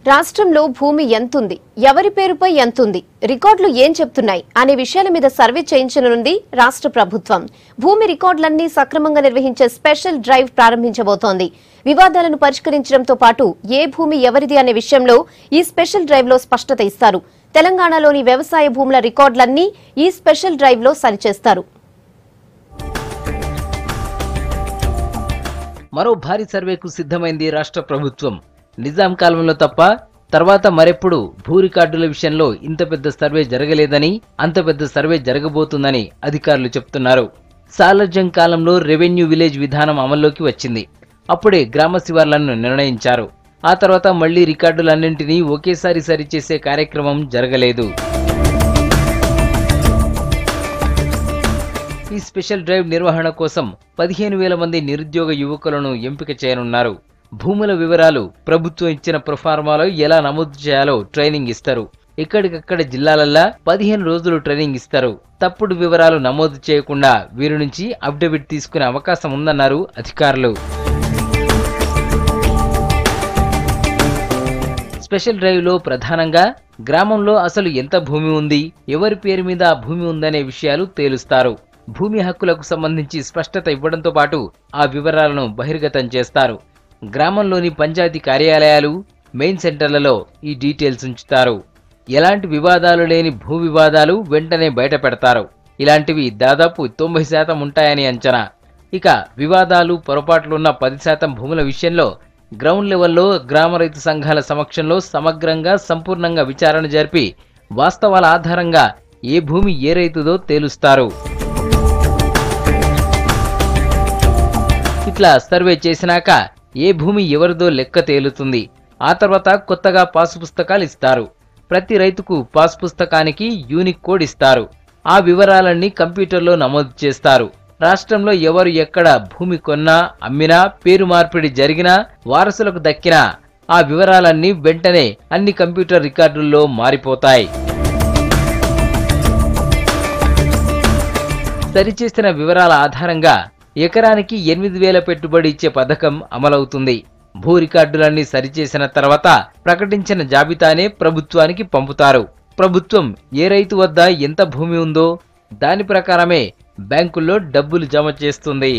రాష్ట్రంలో భూమి ఎంతుంది, ఎవరి పేరుపై ఎంతుంది, రికార్డులు ఏం చెప్తున్నాయి అనే విషయాల మీద సర్వే చేయించనుంది రాష్ట్ర ప్రభుత్వం. భూమి రికార్డులన్నీ సక్రమంగా నిర్వహించే స్పెషల్ డ్రైవ్ ప్రారంభించబోతోంది. వివాదాలను పరిష్కరించడంతో పాటు ఏ భూమి ఎవరిది అనే విషయంలో ఈ స్పెషల్ డ్రైవ్ లో స్పష్టత ఇస్తారు. తెలంగాణలోని వ్యవసాయ భూముల రికార్డులన్నీ ఈ స్పెషల్ డ్రైవ్ లో సరిచేస్తారు. మరో భారీ సర్వేకు సిద్ధమైంది రాష్ట్ర ప్రభుత్వం. నిజాం కాలంలో తప్ప తర్వాత మరెప్పుడు భూ రికార్డుల విషయంలో ఇంత పెద్ద సర్వే జరగలేదని, అంత పెద్ద సర్వే జరగబోతుందని అధికారులు చెప్తున్నారు. సాలార్జంగ్ కాలంలో రెవెన్యూ విలేజ్ విధానం అమల్లోకి వచ్చింది. అప్పుడే గ్రామ శివార్లను నిర్ణయించారు. ఆ తర్వాత మళ్లీ రికార్డులన్నింటినీ ఒకేసారి సరిచేసే కార్యక్రమం జరగలేదు. ఈ స్పెషల్ డ్రైవ్ నిర్వహణ కోసం 15,000 మంది నిరుద్యోగ యువకులను ఎంపిక చేయనున్నారు. భూముల వివరాలు ప్రభుత్వం ఇచ్చిన ప్రొఫార్మాలో ఎలా నమోదు చేయాలో ట్రైనింగ్ ఇస్తారు. ఎక్కడికక్కడ జిల్లాలల్లా 15 రోజులు ట్రైనింగ్ ఇస్తారు. తప్పుడు వివరాలు నమోదు చేయకుండా వీరి నుంచి అఫిడవిట్ తీసుకునే అవకాశం ఉందన్నారు అధికారులు. స్పెషల్ డ్రైవ్ లో ప్రధానంగా గ్రామంలో అసలు ఎంత భూమి ఉంది, ఎవరి పేరు మీద ఆ భూమి ఉందనే విషయాలు తేలుస్తారు. భూమి హక్కులకు సంబంధించి స్పష్టత ఇవ్వడంతో పాటు ఆ వివరాలను బహిర్గతం చేస్తారు. గ్రామంలోని పంచాయతీ కార్యాలయాలు, మెయిన్ సెంటర్లలో ఈ డీటెయిల్స్ ఉంచుతారు. ఎలాంటి వివాదాలు లేని భూ వివాదాలు వెంటనే బయట పెడతారు. ఇలాంటివి దాదాపు 90% ఉంటాయని అంచనా. ఇక వివాదాలు, పొరపాట్లున్న 10% భూముల విషయంలో గ్రౌండ్ లెవెల్లో గ్రామ రైతు సంఘాల సమక్షంలో సమగ్రంగా, సంపూర్ణంగా విచారణ జరిపి వాస్తవాల ఆధారంగా ఏ భూమి ఏ రైతుదో తేలుస్తారు. ఇట్లా సర్వే చేసినాక ఏ భూమి ఎవరిదో లెక్క తేలుతుంది. ఆ తర్వాత కొత్తగా పాసు పుస్తకాలు ఇస్తారు. ప్రతి రైతుకు పాసు పుస్తకానికి యూనిక్ కోడ్ ఇస్తారు. ఆ వివరాలన్నీ కంప్యూటర్లో నమోదు చేస్తారు. రాష్ట్రంలో ఎవరు ఎక్కడ భూమి కొన్నా, అమ్మినా, పేరు మార్పిడి జరిగినా, వారసులకు దక్కినా ఆ వివరాలన్నీ వెంటనే అన్ని కంప్యూటర్ రికార్డుల్లో మారిపోతాయి. సరిచేసిన వివరాల ఆధారంగా ఎకరానికి 8,000 పెట్టుబడి ఇచ్చే పథకం అమలవుతుంది. భూ రికార్డులన్నీ సరిచేసిన తర్వాత ప్రకటించిన జాబితానే ప్రభుత్వానికి పంపుతారు. ప్రభుత్వం ఏ రైతు వద్ద ఎంత భూమి ఉందో దాని ప్రకారమే బ్యాంకుల్లో డబ్బులు జమ చేస్తుంది.